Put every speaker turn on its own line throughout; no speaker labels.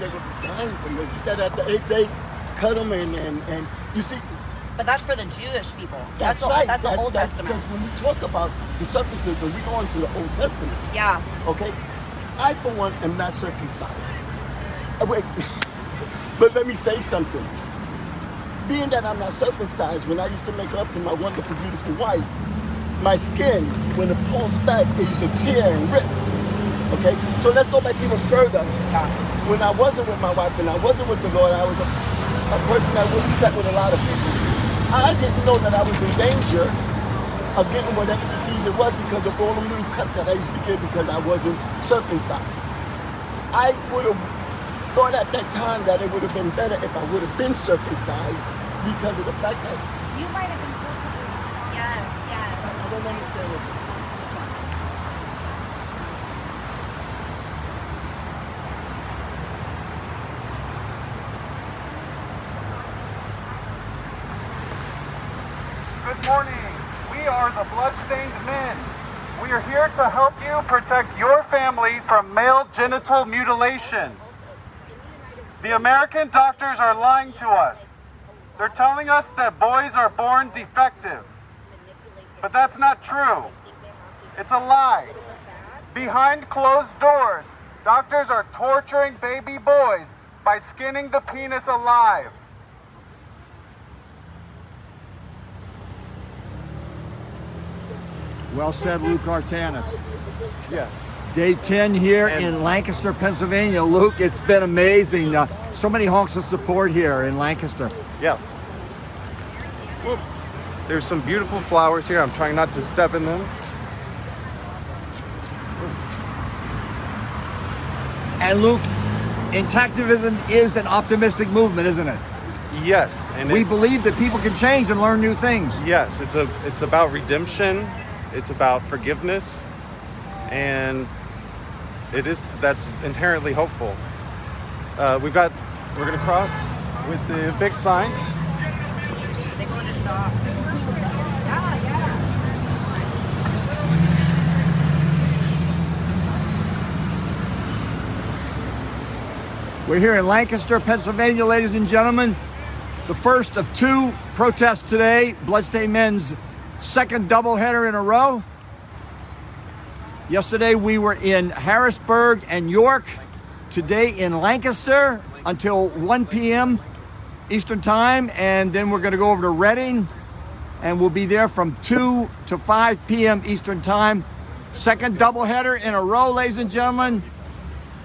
they would be dying from this. He said at the 8th day, cut them and you see.
But that's for the Jewish people.
That's right.
That's the Old Testament.
Because when we talk about the circumcision, we go into the Old Testament.
Yeah.
Okay? I, for one, am not circumcised. Wait, but let me say something. Being that I'm not circumcised, when I used to make love to my wonderful, beautiful wife, my skin, when it pulls back, it used to tear and rip. Okay? So let's go back even further. When I wasn't with my wife and I wasn't with the Lord, I was a person that wouldn't slept with a lot of people. I didn't know that I was in danger of getting whatever disease it was because of all the little cuts that I used to get because I wasn't circumcised. I would have thought at that time that it would have been better if I would have been circumcised because of the fact that
You might have been forcibly. Yes, yes.
I don't understand it.
Good morning. We are the Bloodstained Men. We are here to help you protect your family from male genital mutilation. The American doctors are lying to us. They're telling us that boys are born defective. But that's not true. It's a lie. Behind closed doors, doctors are torturing baby boys by skinning the penis alive.
Well said, Luke Artanis.
Yes.
Day 10 here in Lancaster, Pennsylvania. Luke, it's been amazing. So many honks of support here in Lancaster.
Yeah. Well, there's some beautiful flowers here. I'm trying not to step in them.
And Luke, intactivism is an optimistic movement, isn't it?
Yes, and
We believe that people can change and learn new things.
yes, it's about redemption. It's about forgiveness, and that's inherently hopeful. We're gonna cross with the big sign.
They go into shock. Yeah, yeah.
We're here in Lancaster, Pennsylvania, ladies and gentlemen. The first of two protests today, Bloodstained Men's second doubleheader in a row. Yesterday we were in Harrisburg and York. Today in Lancaster until 1 p.m. Eastern Time, and then we're going to go over to Reading, and we'll be there from 2 to 5 p.m. Eastern Time. Second doubleheader in a row, ladies and gentlemen.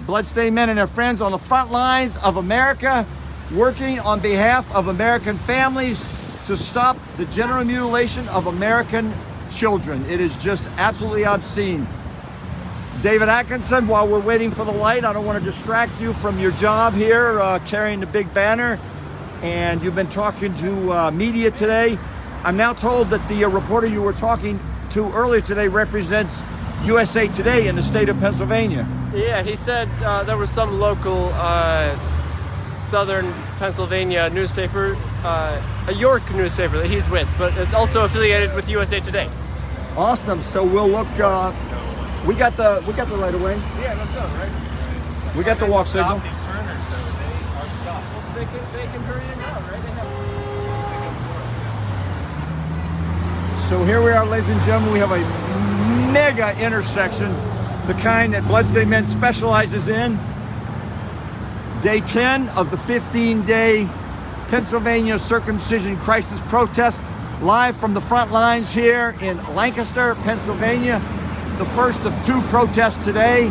Bloodstained Men and their friends on the front lines of America, working on behalf of American families to stop the genital mutilation of American children. It is just absolutely obscene. David Atkinson, while we're waiting for the light, I don't want to distract you from your job here, carrying the big banner. And you've been talking to media today. I'm now told that the reporter you were talking to earlier today represents USA Today in the state of Pennsylvania.
Yeah, he said there was some local southern Pennsylvania newspaper, a York newspaper that he's with, but it's also affiliated with USA Today.
Awesome. So we'll look. We got the right of way.
Yeah, let's go, right?
We got the walk signal.
These turners, though, they are stopped. Well, they can hurry in now, right? They have.
So here we are, ladies and gentlemen. We have a mega intersection, the kind that Bloodstained Men specializes in. Day 10 of the 15-day Pennsylvania circumcision crisis protest, live from the front lines here in Lancaster, Pennsylvania. The first of two protests today.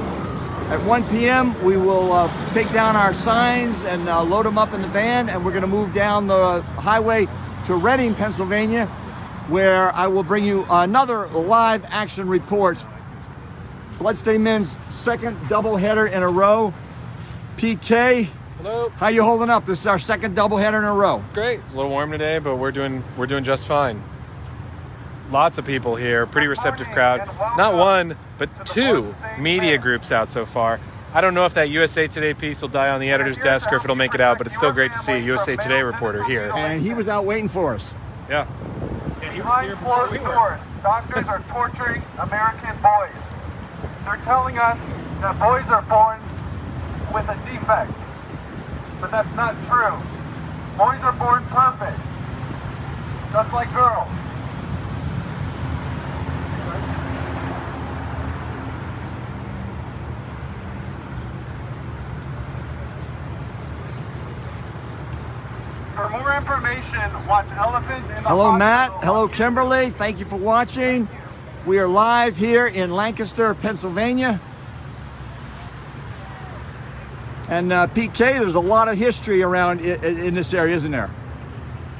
At 1 p.m. we will take down our signs and load them up in the van, and we're going to move down the highway to Reading, Pennsylvania, where I will bring you another live action report. Bloodstained Men's second doubleheader in a row. PK,
Hello.
how you holding up? This is our second doubleheader in a row.
Great. It's a little warm today, but we're doing just fine. Lots of people here, pretty receptive crowd. Not one, but two media groups out so far. I don't know if that USA Today piece will die on the editor's desk or if it'll make it out, but it's still great to see a USA Today reporter here.
And he was out waiting for us.
Yeah. And he was here before we were.
Doctors are torturing American boys. They're telling us that boys are born with a defect. but that's not true. Boys are born perfect, just like girls. For more information, watch Elephant in the
Hello, Matt.
Hospital.
Hello, Kimberly. Thank you for watching. We are live here in Lancaster, Pennsylvania. And PK, there's a lot of history around in this area, isn't there?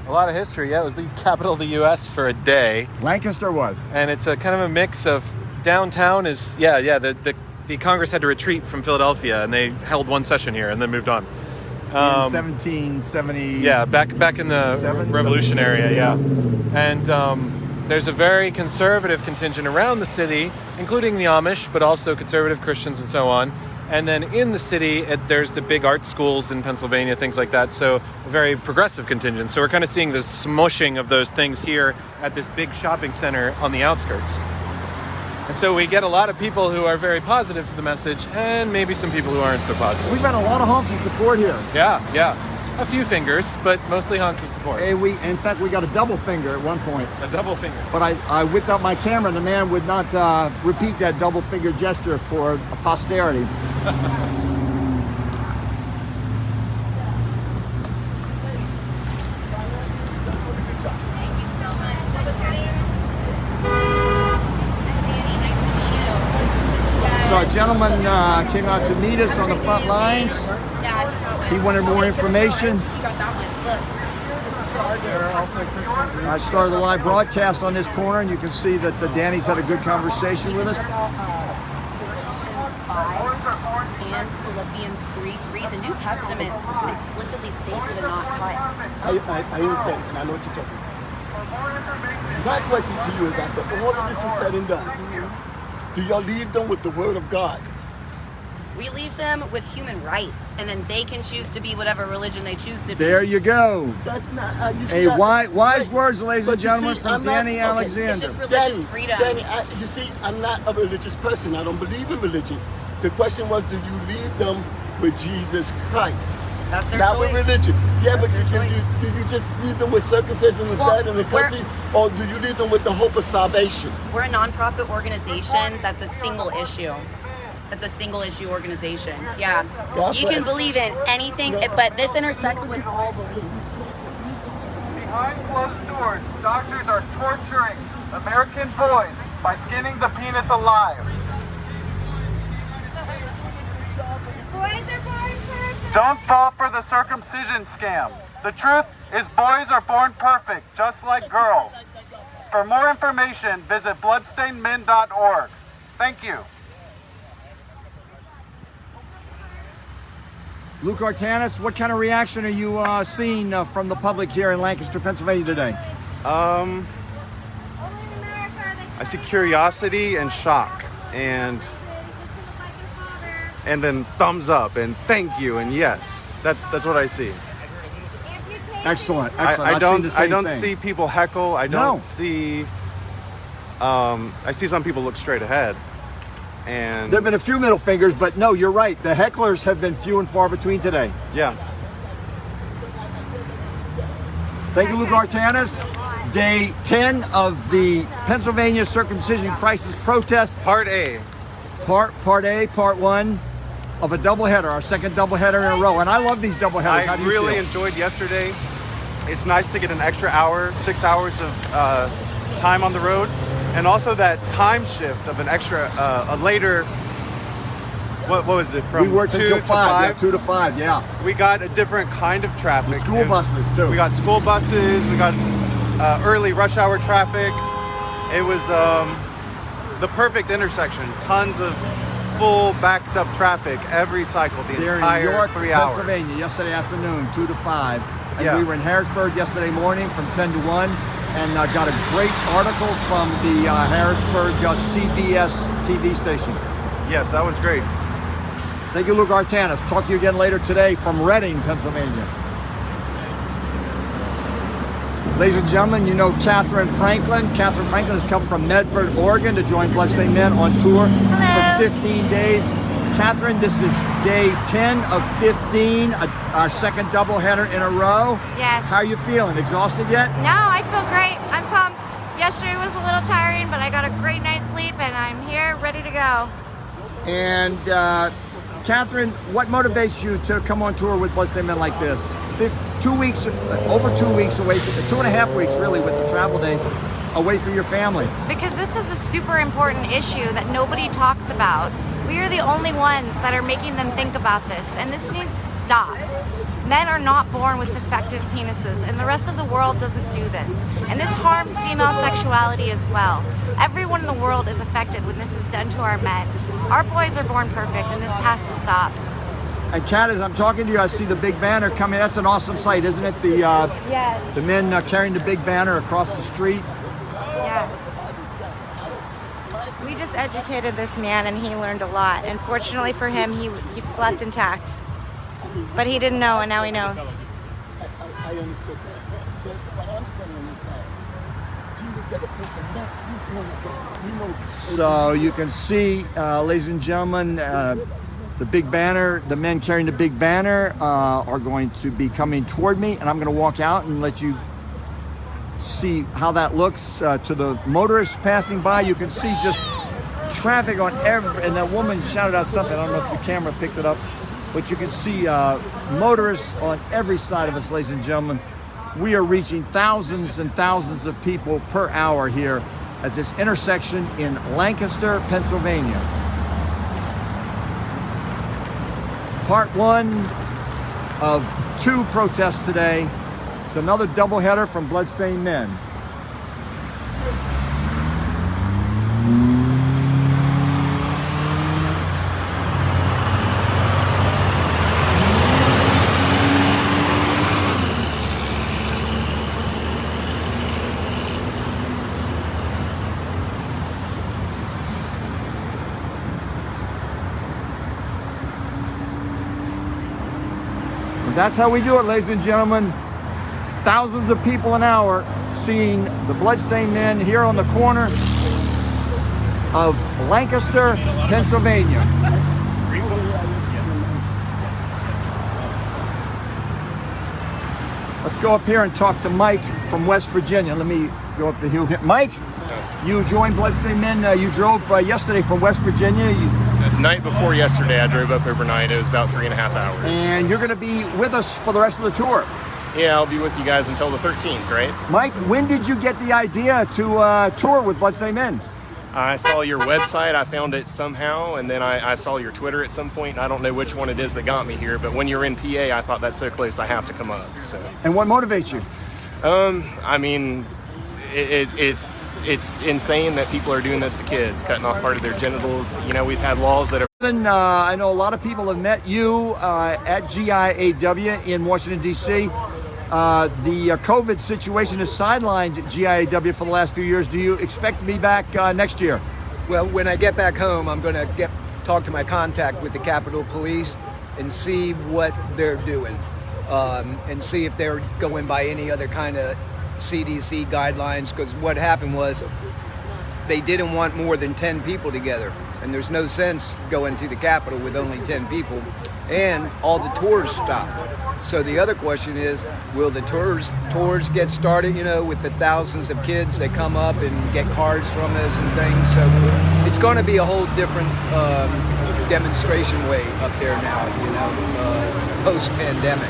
A lot of history. Yeah, it was the capital of the U.S. for a day.
Lancaster was.
And it's a kind of a mix of downtown is, the Congress had to retreat from Philadelphia and they held one session here and then moved on.
In 1770.
Yeah, back in the Revolution area, yeah. And there's a very conservative contingent around the city, including the Amish, but also conservative Christians and so on. And then in the city, there's the big art schools in Pennsylvania, things like that. So a very progressive contingent. So we're kind of seeing the smushing of those things here at this big shopping center on the outskirts. And so we get a lot of people who are very positive to the message and maybe some people who aren't so positive.
We've had a lot of honks of support here.
Yeah. A few fingers, but mostly honks of support.
And in fact, we got a double finger at one point.
A double finger.
But I whipped out my camera and the man would not repeat that double finger gesture for posterity. So a gentleman came out to meet us on the front lines. He wanted more information. I started the live broadcast on this corner, and you can see that the Danny's had a good conversation with us.
And Philippians 3:3, the New Testament explicitly states it and not cut.
I understand, and I know what you're talking about. My question to you is, after all of this is said and done, do y'all leave them with the word of God?
We leave them with human rights, and then they can choose to be whatever religion they choose to be.
There you go.
That's not.
Wise words, ladies and gentlemen, from Danny
It's
Alexander.
just religious freedom.
Danny, you see, I'm not a religious person. I don't believe in religion. The question was, do you leave them with Jesus Christ?
That's their
not
choice.
with religion. Yeah, but
That's their
do you just leave them with circumcision instead in the country? Or do you leave them with the hope of salvation?
We're a nonprofit organization that's a single issue. That's a single issue organization. Yeah.
God
You can
bless.
believe in anything, but this intersects with all beliefs.
Behind closed doors, doctors are torturing American boys by skinning the penis alive.
Boys are born perfect.
Don't fall for the circumcision scam. The truth is boys are born perfect, just like girls. For more information, visit bloodstainedmen.org. Thank you.
Luke Artanis, what kind of reaction are you seeing from the public here in Lancaster, Pennsylvania today?
Only in America are they
I see curiosity and shock, and then thumbs up and thank you and yes. That's what I see.
Excellent.
I
I've seen the same
don't
thing.
see people heckle. I don't see. I see some people look straight ahead, and
There have been a few middle fingers, but no, you're right. The hecklers have been few and far between today.
yeah.
Thank you, Luke Artanis. Day 10 of the Pennsylvania Circumcision Crisis Protest.
Part A.
Part A, part 1 of a doubleheader, our second doubleheader in a row. And I love these doubleheaders. How
I
do you
really
feel?
enjoyed yesterday. It's nice to get an extra hour, 6 hours of time on the road, and also that time shift of an extra, a later. What was it? From
We worked
2
until
to
5. Yeah, 2 to 5, yeah.
We got a different kind of traffic.
The school
and
buses, too.
We got school buses. We got early rush hour traffic. It was the perfect intersection. Tons of full backed up traffic every cycle, the
There in
entire
York,
3 hours.
Pennsylvania, yesterday afternoon, 2 to 5. And
Yeah.
we were in Harrisburg yesterday morning from 10 to 1. And got a great article from the Harrisburg CBS TV station.
Yes, that was great.
Thank you, Luke Artanis. Talk to you again later today from Reading, Pennsylvania. Ladies and gentlemen, you know Catherine Franklin. Catherine Franklin has come from Medford, Oregon to join Bloodstained Men on tour for 15 days. Catherine, this is day 10 of 15, our second doubleheader in a row.
Yes.
How are you feeling? Exhausted yet?
No, I feel great. I'm pumped. Yesterday was a little tiring, but I got a great night's sleep and I'm here ready to go.
And Catherine, what motivates you to come on tour with Bloodstained Men like this? 2 weeks, over 2 weeks away, 2.5 weeks really with the travel days, away from your family.
Because this is a super important issue that nobody talks about. We are the only ones that are making them think about this, and this needs to stop. Men are not born with defective penises, and the rest of the world doesn't do this. And this harms female sexuality as well. Everyone in the world is affected when this is done to our men. Our boys are born perfect, and this has to stop.
And Kat, as I'm talking to you, I see the big banner coming. That's an awesome sight, isn't it? The
Yes.
the men carrying the big banner across the street.
Yes. We just educated this man and he learned a lot. And fortunately for him, he's left intact. But he didn't know and now he knows.
I understood that. But what I'm saying is that Jesus said a person must be born again. You know,
So you can see, ladies and gentlemen, the big banner, the men carrying the big banner are going to be coming toward me, and I'm going to walk out and let you see how that looks to the motorists passing by. You can see just traffic on every, and that woman shouted out something. I don't know if your camera picked it up, but you can see motorists on every side of us, ladies and gentlemen. We are reaching thousands and thousands of people per hour here at this intersection in Lancaster, Pennsylvania. Part one of 2 protests today. It's another doubleheader from Bloodstained Men. That's how we do it, ladies and gentlemen. Thousands of people an hour seeing the Bloodstained Men here on the corner of Lancaster, Pennsylvania. Let's go up here and talk to Mike from West Virginia. Let me go up the hill here. Mike, you joined Bloodstained Men. You drove yesterday from West Virginia.
The night before yesterday, I drove up overnight. It was about 3.5 hours.
And you're going to be with us for the rest of the tour.
Yeah, I'll be with you guys until the 13th, right?
Mike, when did you get the idea to tour with Bloodstained Men?
I saw your website. I found it somehow, and then I saw your Twitter at some point. I don't know which one it is that got me here, but when you're in PA, I thought that's so close, I have to come up. So.
And what motivates you?
I mean, it's insane that people are doing this to kids, cutting off part of their genitals. You know, we've had laws that are.
I know a lot of people have met you at GIAW in Washington, D.C. The COVID situation has sidelined GIAW for the last few years. Do you expect to be back next year?
Well, when I get back home, I'm going to talk to my contact with the Capitol Police and see what they're doing and see if they're going by any other kind of CDC guidelines, because what happened was they didn't want more than 10 people together, and there's no sense going to the Capitol with only 10 people, and all the tours stopped. So the other question is, will the tours get started, you know, with the thousands of kids that come up and get cards from us and things? So it's going to be a whole different demonstration way up there now, you know, post-pandemic.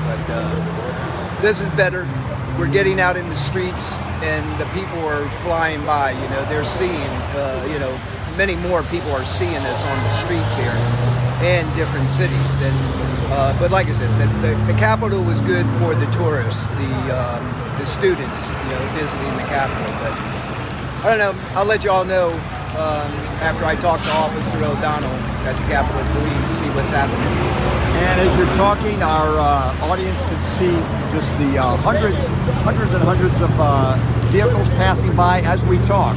But this is better. We're getting out in the streets and the people are flying by, you know, they're seeing, you know, many more people are seeing us on the streets here and different cities. But like I said, the Capitol was good for the tourists, the students, you know, visiting the Capitol. But I don't know, I'll let you all know after I talk to Officer O'Donnell at the Capitol Police, see what's happening.
And as you're talking, our audience can see just the hundreds and hundreds of vehicles passing by as we talk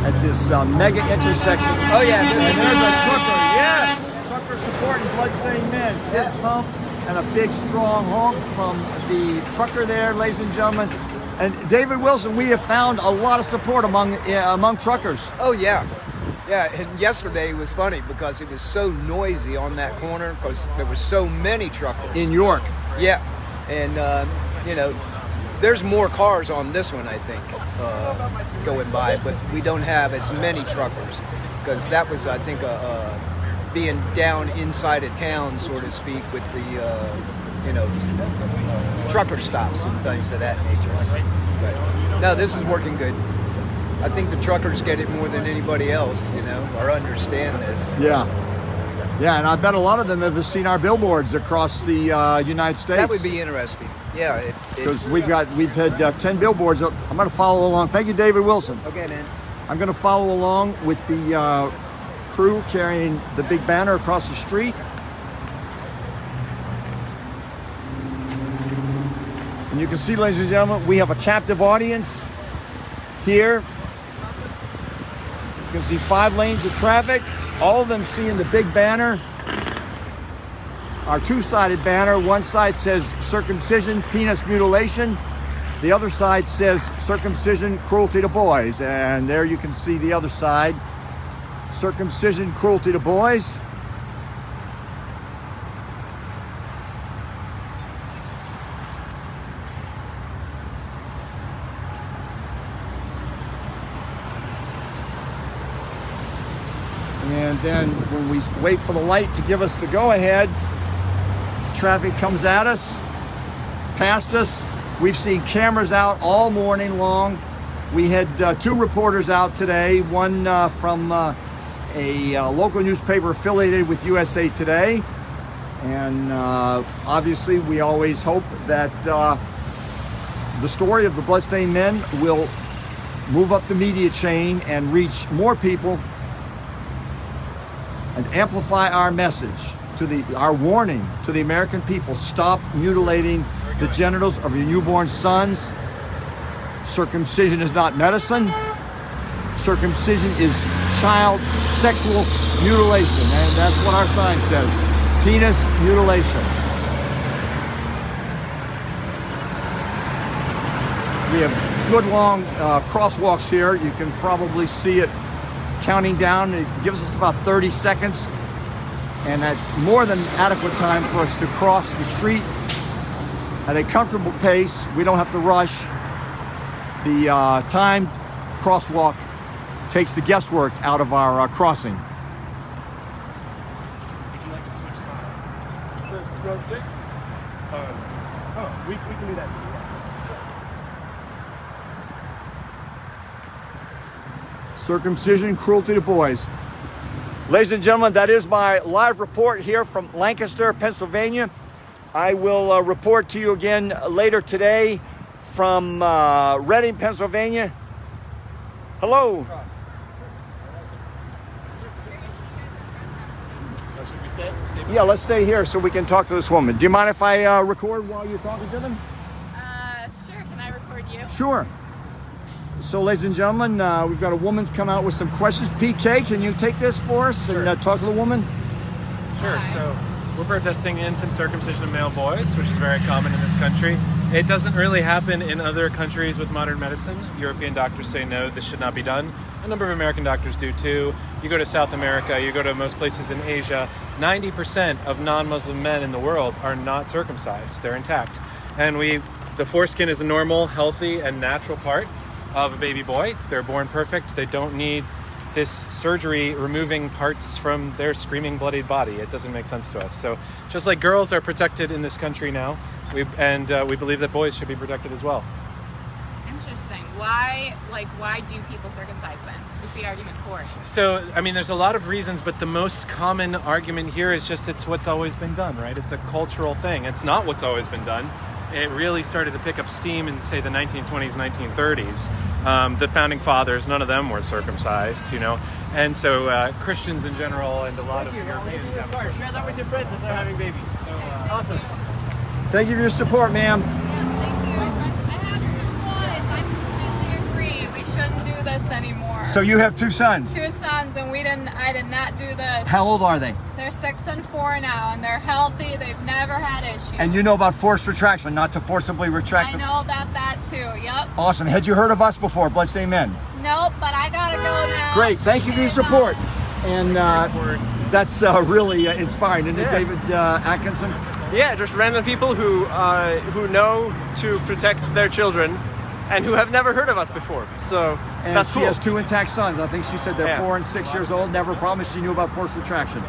at this mega intersection.
Oh yeah,
and there's a trucker, yes! Trucker supporting Bloodstained Men. Fist pump and a big strong honk from the trucker there, ladies and gentlemen. And David Wilson, we have found a lot of support among truckers.
Oh yeah. Yeah, and yesterday was funny because it was so noisy on that corner because there were so many truckers.
In York.
Yeah, and you know, there's more cars on this one, I think, going by, but we don't have as many truckers because that was, I think, being down inside of town, so to speak, with the, you know, trucker stops and things of that nature. But no, this is working good. I think the truckers get it more than anybody else, you know, or understand this.
Yeah. Yeah, and I bet a lot of them have seen our billboards across the United States.
That would be interesting. Yeah.
Because we've had 10 billboards up. I'm going to follow along. Thank you, David Wilson.
Okay, man.
I'm going to follow along with the crew carrying the big banner across the street. And you can see, ladies and gentlemen, we have a captive audience here. You can see 5 lanes of traffic, all of them seeing the big banner. Our two-sided banner, one side says circumcision, penis mutilation. The other side says circumcision, cruelty to boys. And there you can see the other side, circumcision, cruelty to boys. And then when we wait for the light to give us the go-ahead, traffic comes at us, past us. We've seen cameras out all morning long. We had 2 reporters out today, one from a local newspaper affiliated with USA Today. And obviously we always hope that the story of the Bloodstained Men will move up the media chain and reach more people and amplify our message to our warning to the American people. Stop mutilating the genitals of your newborn sons. Circumcision is not medicine. Circumcision is child sexual mutilation, and that's what our sign says. Penis mutilation. We have good long crosswalks here. You can probably see it counting down. It gives us about 30 seconds, and that's more than adequate time for us to cross the street at a comfortable pace. We don't have to rush. The timed crosswalk takes the guesswork out of our crossing.
Would you like to switch sides? We can do that too.
Circumcision, cruelty to boys. Ladies and gentlemen, that is my live report here from Lancaster, Pennsylvania. I will report to you again later today from Reading, Pennsylvania. Hello.
Should we stay?
Yeah, let's stay here so we can talk to this woman. Do you mind if I record while you're talking to them?
Sure. Can I record you?
Sure. So, ladies and gentlemen, we've got a woman's come out with some questions. PK, can you take this for us and talk to the woman?
Sure. So we're protesting infant circumcision of male boys, which is very common in this country. It doesn't really happen in other countries with modern medicine. European doctors say no, this should not be done. A number of American doctors do too. You go to South America, you go to most places in Asia, 90% of non-Muslim men in the world are not circumcised. They're intact. And the foreskin is a normal, healthy, and natural part of a baby boy. They're born perfect. They don't need this surgery removing parts from their screaming bloodied body. It doesn't make sense to us. So just like girls are protected in this country now, we believe that boys should be protected as well.
Interesting. Why do people circumcise then? What's the argument for it?
So, I mean, there's a lot of reasons, but the most common argument here is just it's what's always been done, right? It's a cultural thing. It's not what's always been done. It really started to pick up steam in, say, the 1920s, 1930s. The founding fathers, none of them were circumcised, you know. And so Christians in general and a lot of Europeans have.
Share that with your friends if they're having babies. So, awesome.
Thank you for your support, ma'am.
Yeah, thank you. I have 2 sons. I completely agree. We shouldn't do this anymore.
So you have 2 sons?
2 sons, and I did not do this.
How old are they?
They're 6 and 4 now, and they're healthy. They've never had issues.
And you know about forced retraction, not to forcibly retract
I
them?
know about that too, yep.
Awesome. Had you heard of us before, Bloodstained Men?
Nope, but I gotta go now.
Great. Thank you for your support. And that's really inspiring, isn't it, David Atkinson?
Yeah, just random people who know to protect their children and who have never heard of us before. So
And
that's
she
cool.
has 2 intact sons. I think she said they're 4 and 6 years old. Never promised she knew about forced retraction.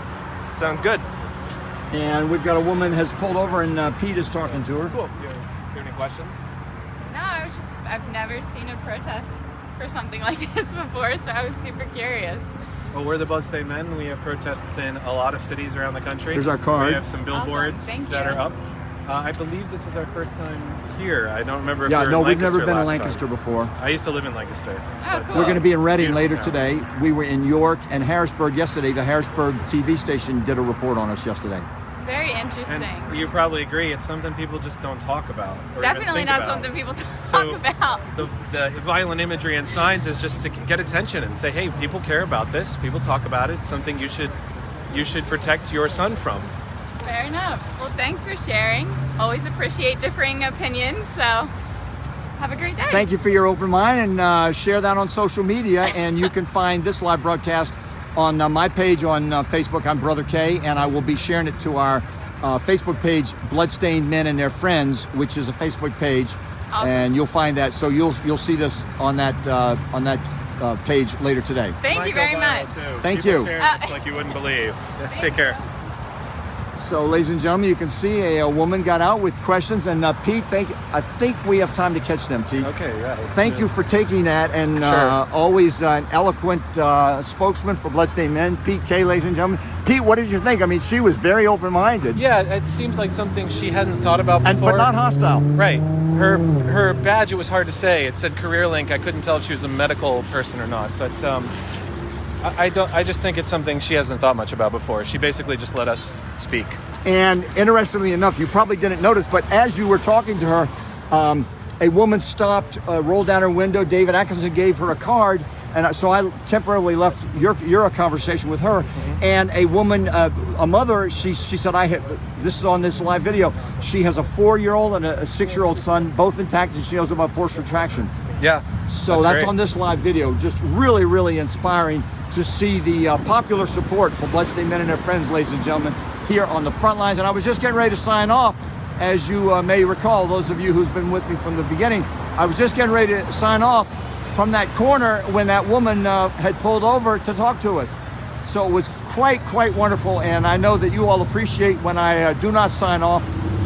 Sounds good.
And we've got a woman has pulled over, and Pete is talking to her.
Cool. Do you have any questions?
No, I've never seen a protest for something like this before, so I was super curious.
Well, we're the Bloodstained Men. We have protests in a lot of cities around the country.
Here's our card.
We have some billboards
Awesome. Thank
that
you.
are up. I believe this is our first time here. I don't remember if
Yeah,
we were
no,
in
we've never
Lancaster
been in
last
Lancaster
time.
before.
I used to live in Lancaster.
Oh, cool.
We're going to be in Reading later
Beautiful town.
today. We were in York and Harrisburg yesterday. The Harrisburg TV station did a report on us yesterday.
Very interesting.
And you probably agree, it's something people just don't talk about. Or
Definitely
even think
not
about.
something people talk
So
about.
the violent imagery and signs is just to get attention and say, hey, people care about this. People talk about it. It's something you should protect your son from.
Fair enough. Well, thanks for sharing. Always appreciate differing opinions, so have a great day.
Thank you for your open mind, and share that on social media. And you can find this live broadcast on my page on Facebook. I'm Brother K, and I will be sharing it to our Facebook page, Bloodstained Men and Their Friends, which is a Facebook page.
Awesome.
And you'll find that. So you'll see this on that page later today.
Thank you very much.
Thank
People
you.
sharing this like you wouldn't believe. Take care.
So, ladies and gentlemen, you can see a woman got out with questions, and Pete, I think we have time to catch them, Pete.
Okay, yeah.
Thank you for taking that, and
Sure.
always an eloquent spokesman for Bloodstained Men, Pete K, ladies and gentlemen. Pete, what did you think? I mean, she was very open-minded.
Yeah, it seems like something she hadn't thought about before.
But not hostile.
Right. Her badge, it was hard to say. It said Career Link. I couldn't tell if she was a medical person or not. But I just think it's something she hasn't thought much about before. She basically just let us speak.
And interestingly enough, you probably didn't notice, but as you were talking to her, a woman stopped, rolled down her window. David Atkinson gave her a card, and so I temporarily left your conversation with her.
Mm-hmm.
And a woman, a mother, she said, this is on this live video. She has a 4-year-old and a 6-year-old son, both intact, and she knows about forced retraction.
Yeah.
So that's
great.
on this live video. Just really, really inspiring to see the popular support for Bloodstained Men and Their Friends, ladies and gentlemen, here on the front lines. And I was just getting ready to sign off. As you may recall, those of you who's been with me from the beginning, I was just getting ready to sign off from that corner when that woman had pulled over to talk to us. So it was quite wonderful, and I know that you all appreciate when I do not sign off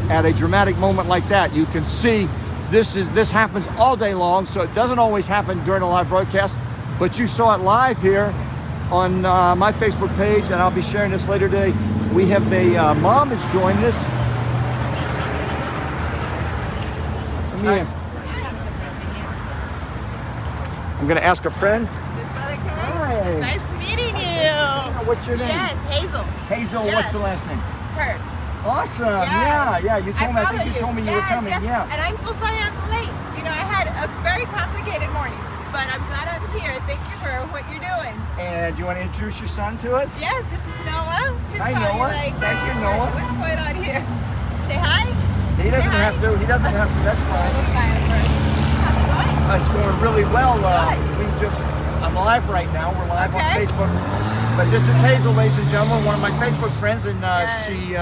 at a dramatic moment like that. You can see this happens all day long, so it doesn't always happen during a live broadcast, but you saw it live here on my Facebook page, and I'll be sharing this later today. We have a mom that's joining us. I'm going to ask a friend. Hi.
Nice meeting you.
What's your name?
Yes, Hazel.
Hazel,
Yes.
what's the last name?
Hers.
Awesome.
Yes.
Yeah. You told me. I think you told me you were coming.
Yes.
Yeah.
And I'm so sorry I'm late. You know, I had a very complicated morning, but I'm glad I'm here. Thank you for what you're doing.
And do you want to introduce your son to us?
Yes, this is Noah. He's
Hi,
probably
Noah.
Like,
Thank you, Noah.
What's going on here? Say hi.
He doesn't have to. He doesn't have to. That's fine. It's going really well. I'm live right now. We're live on Facebook. But this is Hazel, ladies and gentlemen, one of my Facebook friends, and she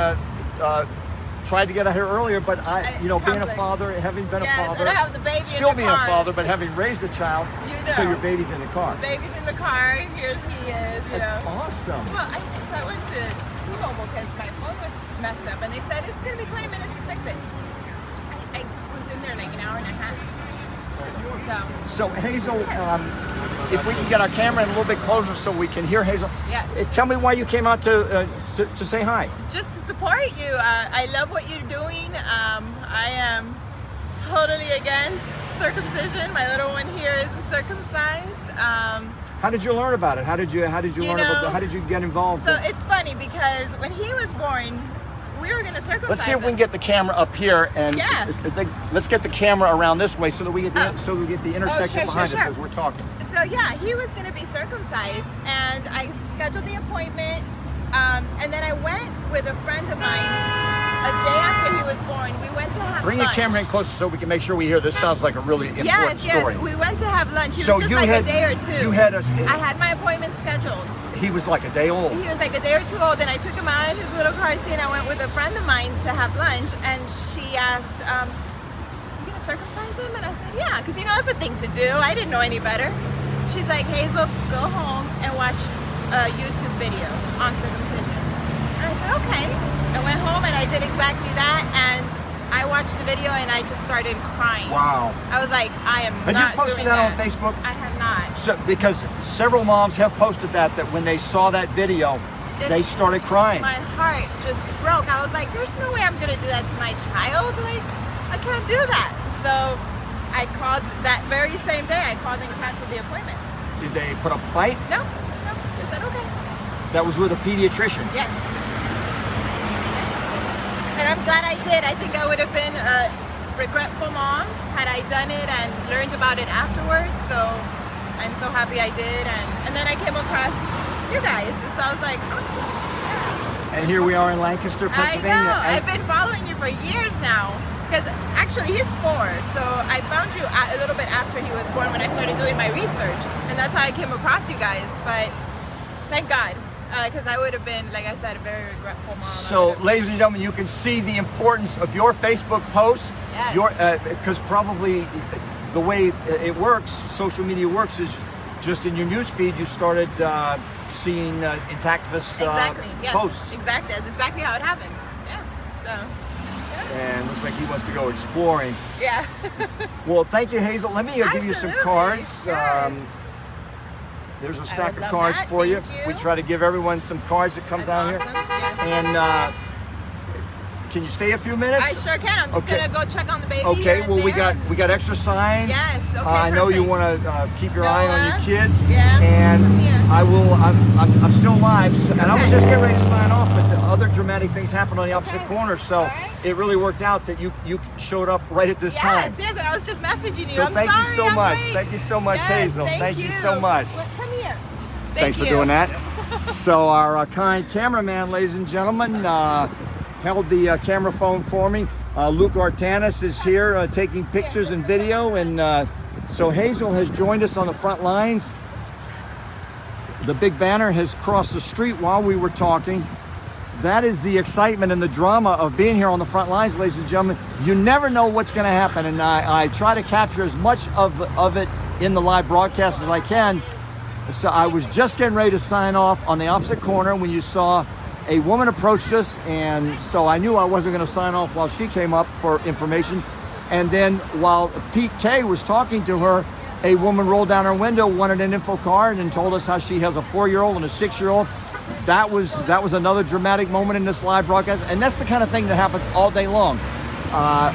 tried to get out here earlier, but being a father, having been a father,
and I have the baby
still
in the
being
car.
a father, but having raised a child, so your baby's in the car.
The baby's in the car. Here he is.
That's awesome.
Well, so I went to T-Mobile because my phone was messed up, and they said it's going to be 20 minutes to fix it. I was in there like an hour and a half.
So Hazel, if we can get our camera in a little bit closer so we can hear Hazel.
Yes.
Tell me why you came out to say hi.
Just to support you. I love what you're doing. I am totally against circumcision. My little one here isn't circumcised.
How did you learn about it? How did you learn about it? How did you get involved?
So it's funny because when he was born, we were going to circumcise
Let's see if we
him.
can get the camera up here, and let's get the camera around this way so that we get the intersection behind us as we're talking.
So yeah, he was going to be circumcised, and I scheduled the appointment, and then I went with a friend of mine a day after he was born. We went to
Bring your
lunch.
camera in closer so we can make sure we hear. This sounds like a really important
Yes,
story.
yes. We went to have lunch. He
So
was just
you
like
had-
a day or two.
you had
I had my appointment scheduled.
He was like a day old.
He was like a day or two old, and I took him out in his little car seat, and I went with a friend of mine to have lunch, and she asked, you gonna circumcise him? And I said, yeah, because that's a thing to do. I didn't know any better. She's like, Hazel, go home and watch a YouTube video on circumcision. And I said, okay. I went home and I did exactly that, and I watched the video and I just started crying.
Wow.
I was like, I am
Have
not
you posted
doing
that on
that.
Facebook?
I have not.
So, because several moms have posted that when they saw that video, they started crying.
My heart just broke. I was like, there's no way I'm going to do that to my child. Like, I can't do that. So I called that very same day. I called and canceled the appointment.
Did they put up a fight?
No. They said, okay.
That was with a pediatrician.
Yes. And I'm glad I did. I think I would have been a regretful mom had I done it and learned about it afterwards. So I'm so happy I did. And then I came across you guys. So I was like,
And here we are in Lancaster, Pennsylvania.
I know. I've been following you for years now. Because actually he's 4. So I found you a little bit after he was born when I started doing my research. And that's how I came across you guys. But thank God. Because I would have been, like I said, a very regretful mom.
So, ladies and gentlemen, you can see the importance of your Facebook posts.
Yes.
Because probably the way it works, social media works, is just in your news feed. You started seeing Intactivist posts.
Exactly. That's exactly how it happened. Yeah. So.
And looks like he wants to go exploring.
Yeah.
Well, thank you, Hazel. Let me give you some cards.
Yes.
There's a
I
stack
would
of
love
cards
that.
for you.
Thank you.
We try to give everyone some cards that comes out
Awesome.
here.
Yeah.
And can you stay a few minutes?
I sure can. I'm just
Okay.
gonna go check on the baby.
Okay,
here and
well we
there.
got extra signs.
Yes, okay,
I know you
perfect.
want to keep your eye on your kids.
Yeah,
And
I'm here.
I'm still live, and I was
Okay.
just getting ready to sign off, but the other dramatic things happened on the opposite corner, so it really worked out that you showed up right at this time.
Yes, and I was just messaging you.
So
I'm
thank
sorry,
you so
I'm
much.
late.
Thank you so much,
Yes,
Hazel. Thank you so much.
Well, come here.
Thanks for doing that. So our kind cameraman, ladies and gentlemen, held the camera phone for me. Luke Artanis is here taking pictures and video, and so Hazel has joined us on the front lines. The big banner has crossed the street while we were talking. That is the excitement and the drama of being here on the front lines, ladies and gentlemen. You never know what's going to happen, and I try to capture as much of it in the live broadcast as I can. So I was just getting ready to sign off on the opposite corner when you saw a woman approached us, and so I knew I wasn't going to sign off while she came up for information. And then while Pete K was talking to her, a woman rolled down her window, wanted an info card, and told us how she has a 4-year-old and a 6-year-old. That was another dramatic moment in this live broadcast, and that's the kind of thing that happens all day long. I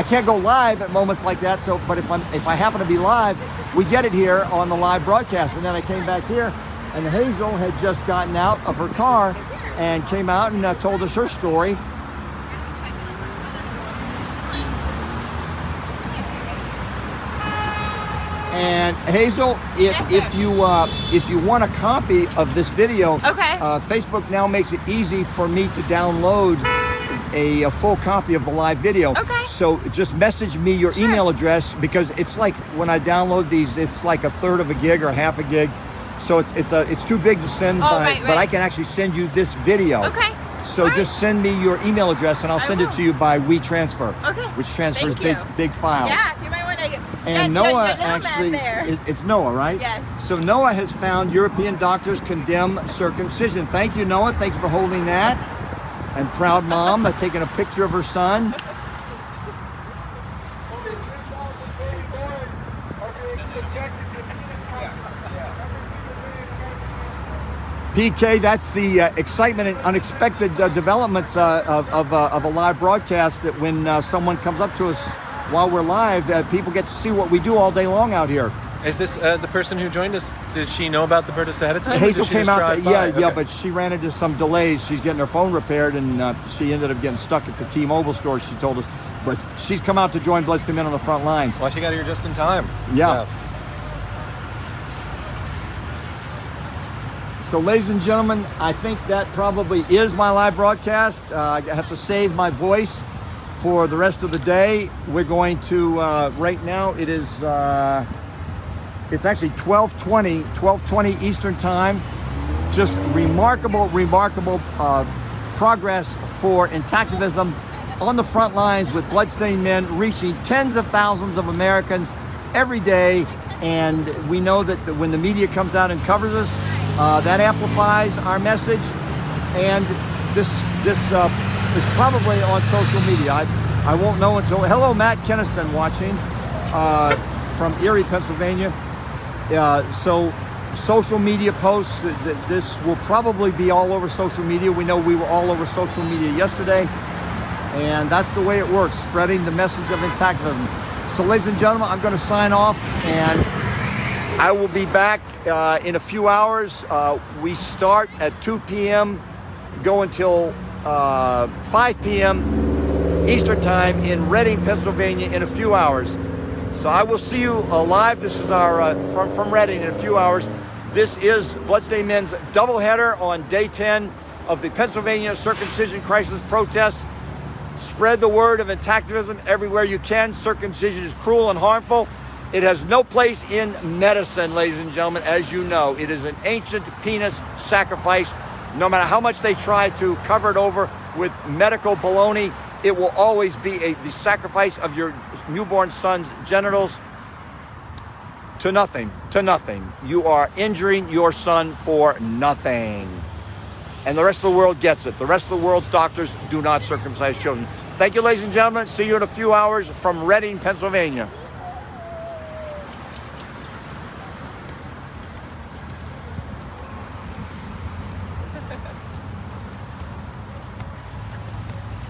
can't go live at moments like that. So, but if I happen to be live, we get it here on the live broadcast. And then I came back here, and Hazel had just gotten out of her car and came out and told us her story. And Hazel, if you want a copy of this video, Facebook now makes it easy for me to download a full copy of the live video. So just message me your email address, because it's like when I download these, it's like 1/3 of a gig or half a gig. So it's too big to send, but I can actually send you this video. So just send me your email address, and I'll send it to you by WeTransfer, which transfers big files.
Yeah, you might want to.
And Noah actually, it's Noah, right?
Yes.
So Noah has found European doctors condemn circumcision. Thank you, Noah. Thank you for holding that. And proud mom taking a picture of her son. PK, that's the excitement and unexpected developments of a live broadcast, that when someone comes up to us while we're live, people get to see what we do all day long out here.
Is this the person who joined us? Did she know about the protest ahead of time?
Hazel came out,
Okay.
but she ran into some delays. She's getting her phone repaired, and she ended up getting stuck at the T-Mobile store, she told us. But she's come out to join Bloodstained Men on the front lines.
Well, she got here just in time.
Yeah. So ladies and gentlemen, I think that probably is my live broadcast. I have to save my voice for the rest of the day. We're going to, right now it is, it's actually 12:20 Eastern time. Just remarkable progress for intactivism on the front lines with Bloodstained Men, reaching tens of thousands of Americans every day. And we know that when the media comes out and covers us, that amplifies our message. And this is probably on social media. I won't know until, hello, Matt Keniston watching from Erie, Pennsylvania. So social media posts, this will probably be all over social media. We know we were all over social media yesterday, and that's the way it works, spreading the message of intactivism. So ladies and gentlemen, I'm going to sign off, and I will be back in a few hours. We start at 2 p.m., go until 5 p.m. Eastern time in Reading, Pennsylvania in a few hours. So I will see you live. This is our from Reading in a few hours. This is Bloodstained Men's doubleheader on day 10 of the Pennsylvania circumcision crisis protests. Spread the word of intactivism everywhere you can. Circumcision is cruel and harmful. It has no place in medicine, ladies and gentlemen. As you know, it is an ancient penis sacrifice. No matter how much they try to cover it over with medical baloney, it will always be the sacrifice of your newborn son's genitals to nothing, to nothing. You are injuring your son for nothing. And the rest of the world gets it. The rest of the world's doctors do not circumcise children. Thank you, ladies and gentlemen. See you in a few hours from Reading, Pennsylvania.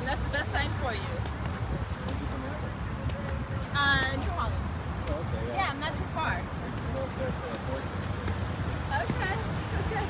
That's the best sign for you. New Holland.
Oh, okay,
Yeah, I'm not too far. Okay, okay.